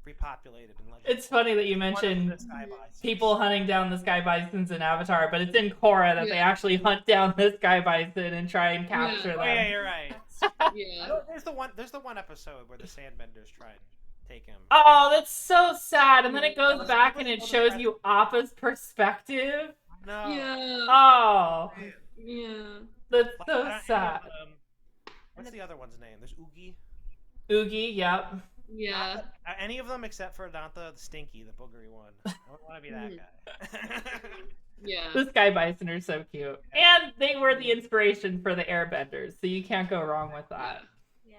repopulated in Legend. It's funny that you One of mentioned the sky bisons. people hunting down the sky bisons in Avatar, but it's in Korra that they actually hunt down the sky bison and try and capture Yeah. them. Oh yeah, you're right. Yeah. There's the one episode where the sandbenders try and take him. Oh, that's so sad. And then it goes Yeah. back and it shows you Appa's perspective. No. Yeah. Oh, Yeah. that's I so don't sad. know, what's the other one's name? There's Oogie. Oogie, yep. Yeah. Any of them except for Danta the Stinky, the boogery one. I don't want to be that guy. Yeah. The sky bison are so cute. And they were the inspiration for the airbenders, so you can't go wrong with that. Yeah.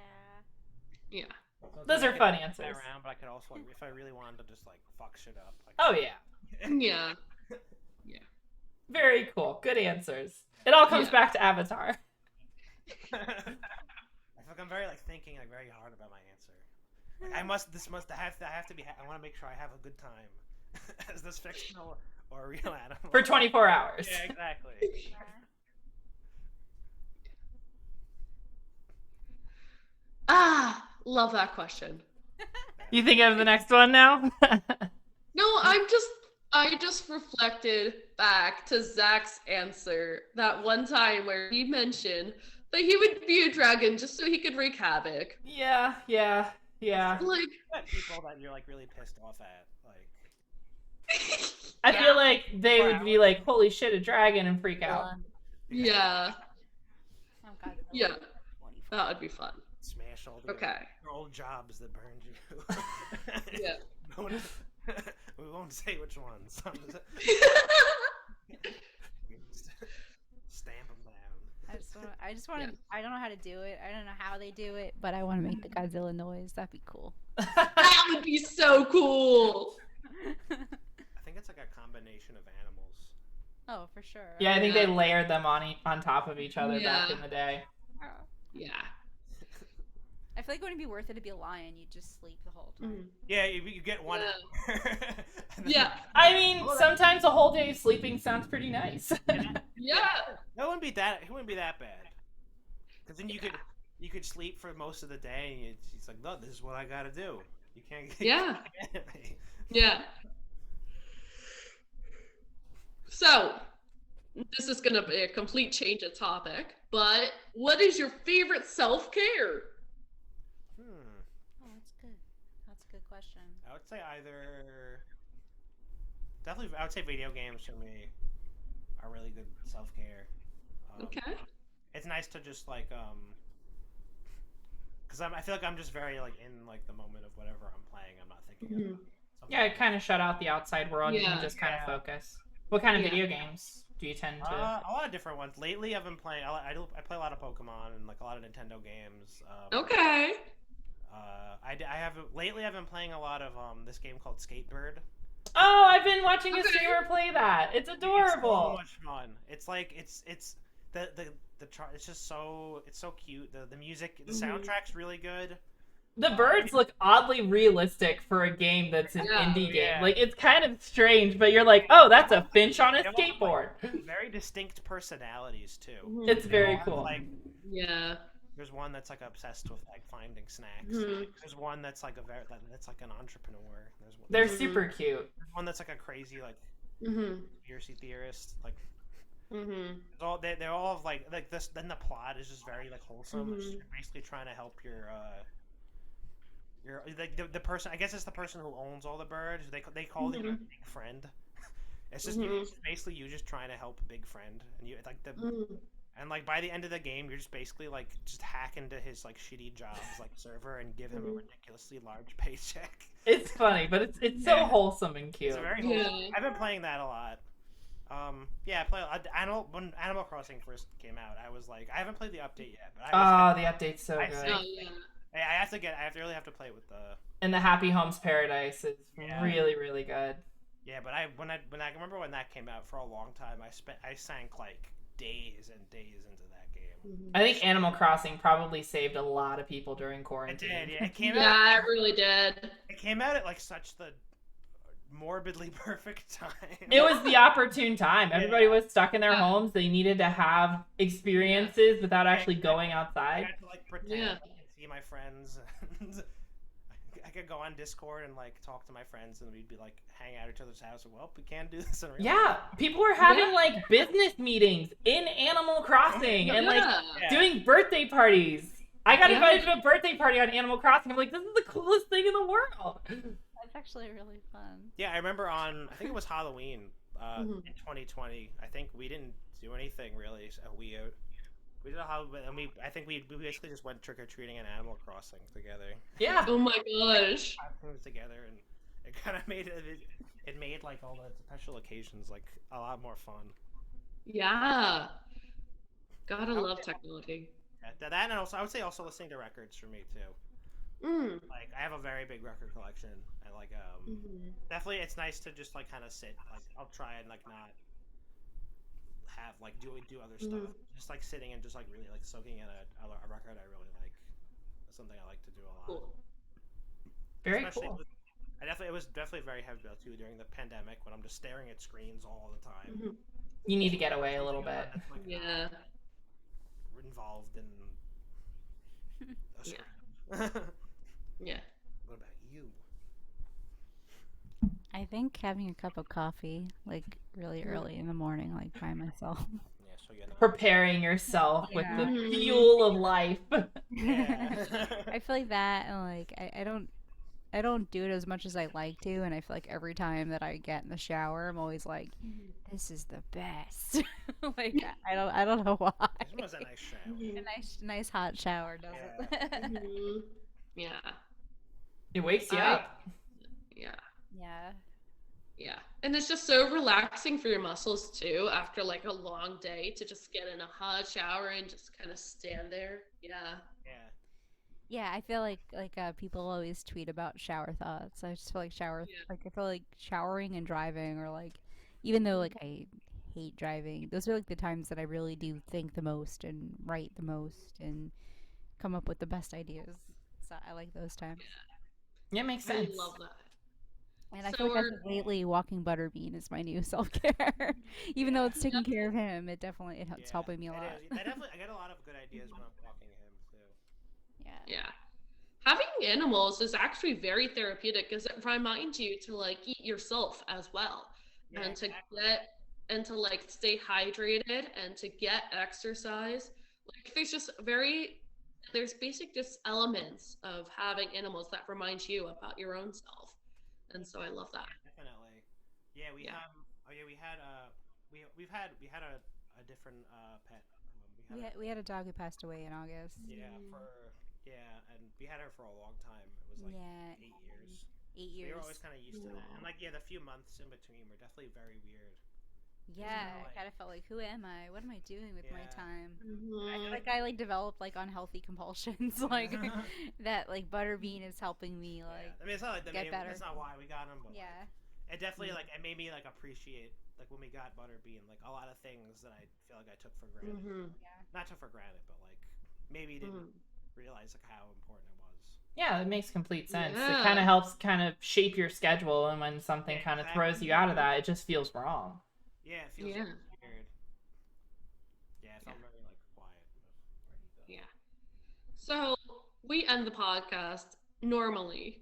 Yeah. Those are I fun could answers. play around, but I could also, like, if I really wanted to just like fuck shit up. Like, Oh, yeah. Yeah. Very cool. Good answers. It all comes Yeah. back to Avatar. I feel like I'm very like thinking like very hard about my answer. Like, I have to be. I want to make sure I have a good time as this fictional or real animal For 24 hours. Yeah, exactly. Ah, love that question. You think of the next one now? No, I just reflected back to Zach's answer that one time where he mentioned that he would be a dragon just so he could wreak havoc. Yeah. Like, People that you're like really pissed off at, like. I feel like they would be like, holy shit, a dragon, and freak out. yeah, Oh God. yeah, that would be fun. Smash all the Okay. old jobs that burned you. Yeah. No one- we won't say which ones. Stamp them down. I just want to. Yeah. I don't know how to do it. I don't know how they do it, but I want to make the Godzilla noise. That'd be cool. That would be so cool. I think it's like a combination of animals. Oh, for sure. Yeah, I think they Yeah. layered them on top of each other back Yeah. in the day. Yeah. I feel like it wouldn't be worth it to be a lion. You just sleep the whole time. Yeah, you get one. Yeah. hour. And then- Yeah. I mean, sometimes a whole day of sleeping sounds pretty nice. Yeah. That wouldn't be that. It wouldn't be that bad. Because then you could sleep for most of the day, and it's like, no, this is what I gotta do. You can't. Yeah. Get me. Yeah. So, this is going to be a complete change of topic, but what is your favorite self-care? Oh, that's good. That's a good question. I would say either. Definitely, I would say video games for me are really good self care. Okay. It's nice to just like because I feel like I'm just very like in like the moment of whatever I'm playing. I'm not thinking about something. Yeah, kind of shut out the outside world Yeah. and just kind of focus. What kind of Yeah. video games do you tend to? A lot of different ones. Lately, I've been playing. I play a lot of Pokemon and like a lot of Nintendo games. Okay. I have lately. I've been playing a lot of this game called Skatebird. Oh, I've been watching a Okay. streamer play that. It's It's adorable. so much fun. It's like it's it's just so cute. The music, the soundtrack's really good. The birds look oddly realistic for a game that's an Yeah. indie game. Yeah. Like, it's kind of strange, but you're like, oh, that's a finch on a They all have, like, skateboard. very distinct personalities too. It's They very all have, cool. Like Yeah. there's one that's like obsessed with like finding snacks. Mhm. There's one that's like that's like an entrepreneur. There's one, They're Mhm. super cute. one that's like a crazy like Mhm. conspiracy theorist. Like Mhm. they all have like this. Then the plot is just very like wholesome. It's Mhm. just basically trying to help your like the person. I guess it's the person who owns all the birds. They call it a Mhm. big friend. It's just Mhm. it's basically you just trying to help Big Friend, and you like the Mhm. And like by the end of the game, you're just basically like just hack into his like shitty jobs like server and give him a ridiculously large paycheck. It's funny, but it's so wholesome and cute. It's very wholesome. I've been playing that a lot. Yeah, I play when Animal Crossing first came out. I was like, I haven't played the update yet, but the update's so good. I really have to play with the. And the Happy Homes Paradise is really, really good. Yeah, but I remember when that came out for a long time. I sank like days and days into that game. I think Animal Crossing probably saved a lot of people during quarantine. It did, yeah. It came out. Yeah, it really did. It came out at like such the morbidly perfect time. It was the opportune time. Everybody was stuck in their homes. They needed to have experiences without actually going outside. I had to like pretend I could see my friends. And I could go on Discord and like talk to my friends, and we'd be like hang out at each other's house. And, well, we can't do this in real life. People were having like business meetings in Animal Crossing and like doing birthday parties. I got invited to a birthday party on Animal Crossing. I'm like, this is the coolest thing in the world. That's actually really fun. Yeah, I remember I think it was Halloween in 2020. I think we didn't do anything really. So we did a Halloween, and I think we basically just went trick or treating in Animal Crossing together. Yeah. Oh my gosh. Together, and it kind of made it made like all the special occasions like a lot more fun. Yeah. Gotta love technology. Yeah, that and also I would say also listening to records for me too. Like I have a very big record collection, and like definitely it's nice to just like kind of sit. Like I'll try and like not have like do other stuff. Just like sitting and just like really like soaking in a record I really like. That's something I like to do a lot. Cool. Very Especially cool. It was definitely very heavy too during the pandemic when I'm just staring at screens all the time. You need to get away a little bit. Like, Yeah. Involved in a screen. Yeah. What about you? I think having a cup of coffee, like really early in the morning, like by myself. Yeah, so you know. Preparing yourself with the fuel of life. Yeah. I feel like that, and like I don't do it as much as I like to, and I feel like every time that I get in the shower, I'm always like, this is the best. Like I don't know why. This was a nice shower. A nice hot shower does it. Yeah. It wakes you up. Yeah. Yeah. Yeah. And it's just so relaxing for your muscles too after like a long day to just get in a hot shower and just kind of stand there. Yeah. Yeah. Yeah, I feel like people always tweet about shower thoughts. I just feel like I feel like showering and driving, or like, even though like I hate driving, those are like the times that I really do think the most and write the most and come up with the best ideas. So I like those times. Yeah, it makes sense. I love that. And I feel like lately walking Butterbean is my new self-care. Even though it's taking care of him, it's helping me a lot. I get a lot of good ideas when I'm walking him too. Yeah. Having animals is actually very therapeutic because it reminds you to like eat yourself as well, and to get and to like stay hydrated and to get exercise. Like there's basic just elements of having animals that remind you about your own self, and so I love that. Definitely. Yeah, we had a different pet. We had a dog who passed away in August. And we had her for a long time. It was like 8 years. 8 years. We were always kind of used to that, and like the few months in between were definitely very weird. Yeah, I kind of felt like, who am I? What am I doing with my time? Mm-hmm. I feel like I like developed like unhealthy compulsions, like that. Like Butterbean is helping me like. I mean, it's not like get better. That's not why we got him, but yeah, it definitely like it made me like appreciate like when we got Butterbean, like a lot of things that I feel like I took for granted. Not took for granted, but like maybe didn't realize like how important it was. Yeah, it makes complete sense. Yeah. It kind of helps kind of shape your schedule, and when something kind of throws you out of that, it just feels wrong. Yeah, it feels weird. Yeah, it felt very like quiet. Yeah. So we end the podcast normally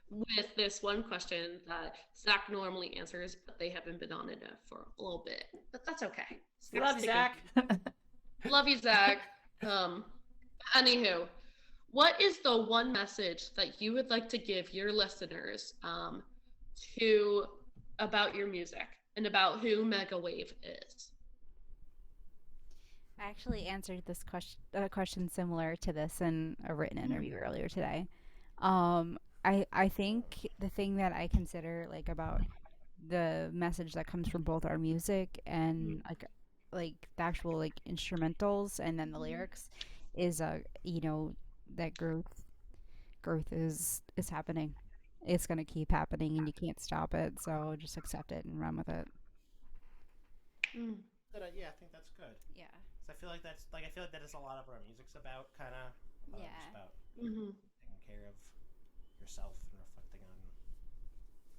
with this one question that Zach normally answers, but they haven't been on it for a little bit. But that's okay. Love you, Zach. Love you, Zach. Anywho, what is the one message that you would like to give your listeners about your music and about who Megawave is? I actually answered this question similar to this in a written interview earlier today. I think the thing that I consider like about the message that comes from both our music and like the actual like instrumentals and then the lyrics is that growth is happening. It's gonna keep happening and you can't stop it. So just accept it and run with it. Yeah, I think that's good. Yeah. So I feel like that is a lot of our music's about, kind of. Yeah. Just about Mm-hmm. taking care of yourself and reflecting on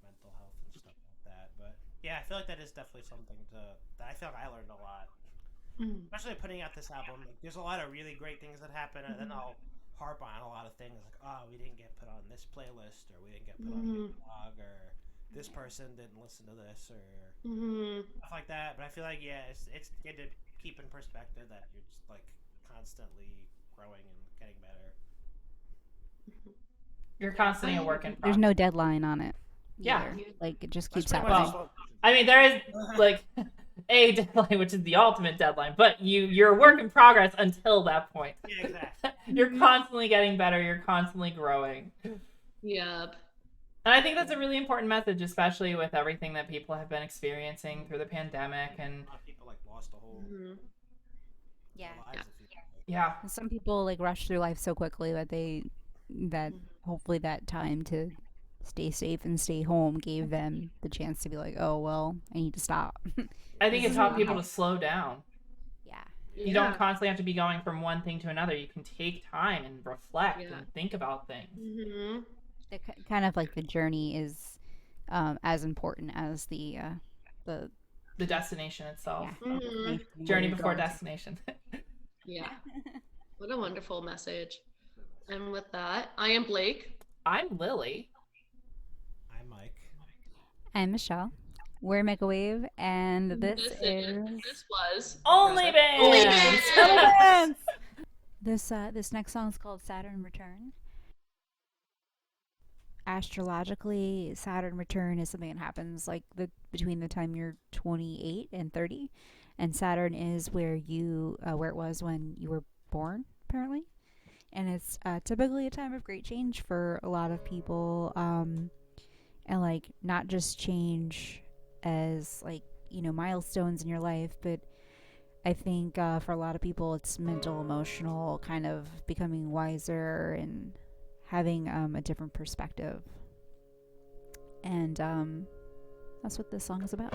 mental health and stuff like that. But yeah, I feel like that is definitely something that I feel like I learned a lot, especially putting out this album. Like, there's a lot of really great things that happen, and then I'll harp on a lot of things like, oh, we didn't get put on this playlist, or we didn't get put on this blog, or this person didn't listen to this, or stuff like that. But I feel like it's good to keep in perspective that you're just like constantly growing and getting better. You're constantly a work in progress. There's no deadline on it. Yeah. either. Like it just keeps That's pretty much happening. I mean, there is like a deadline, which is the ultimate deadline, but you're a work in progress until that point. Yeah, exactly. You're constantly getting better. You're constantly growing. Yep. And I think that's a really important message, especially with everything that people have been experiencing through the pandemic. And A lot of people like lost a whole Yeah. lives. If you yeah, Some people like rush through life so quickly that hopefully that time to stay safe and stay home gave them the chance to be like, oh well, I need to stop. I think it taught people to slow down. Yeah. You don't constantly have to be going from one thing to another. You can take time and reflect and think about things. Mm-hmm. Kind of like the journey is as important as the destination itself. Mm-hmm. Journey before destination. Yeah. What a wonderful message. And with that, I am Blake. I'm Lily. I'm Mike. I'm Michelle. We're Megawave, and this was OnlyBands. This next song is called Saturn Return. Astrologically, Saturn return is something that happens like between the time you're 28 and 30, and Saturn is where it was when you were born, apparently. And it's typically a time of great change for a lot of people, and like not just change as like milestones in your life, but I think for a lot of people it's mental, emotional, kind of becoming wiser and having a different perspective. And that's what this song is about.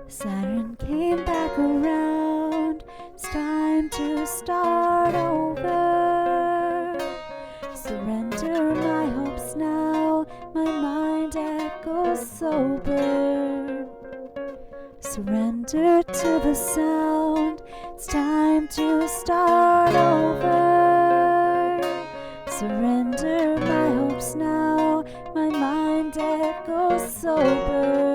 Saturn came back around. It's time to start over. Surrender my hopes now. My mind echoes sober. Surrender to the sound. It's time to start over. Surrender my hopes now. My mind echoes sober.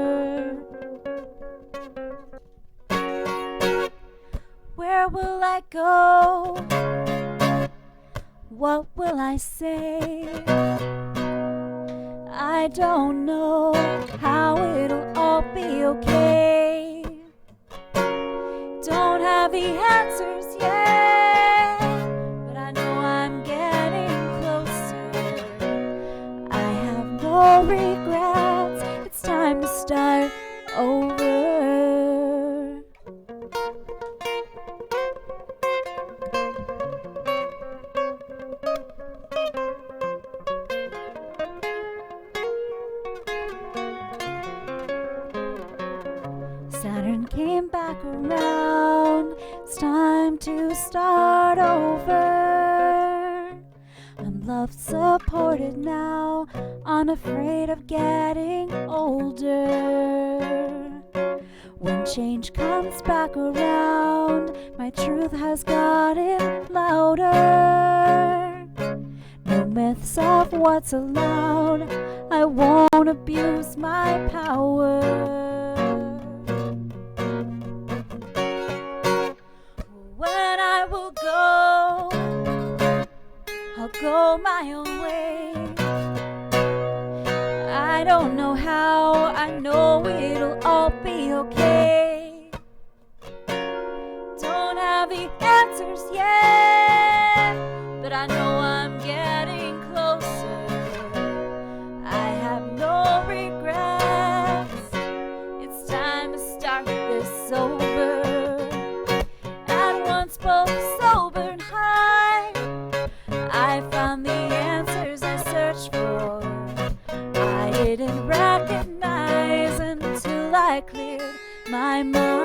Where will I go? What will I say? I don't know how it'll all be okay. Don't have the answers yet, but I know I'm getting closer. I have no regrets. It's time to start over. Saturn came back around. It's time to start over. I'm love supported now, unafraid of getting older. When change comes back around, my truth has gotten louder. No myths of what's allowed, I won't abuse my power. When I will go, I'll go my own way. I don't know how, I know it'll all be okay. Don't have the answers yet, but I know I'm getting closer. I have no regrets, it's time to start this over. At once both sober and high, I found the answers I searched for. I didn't recognize until I cleared my mind.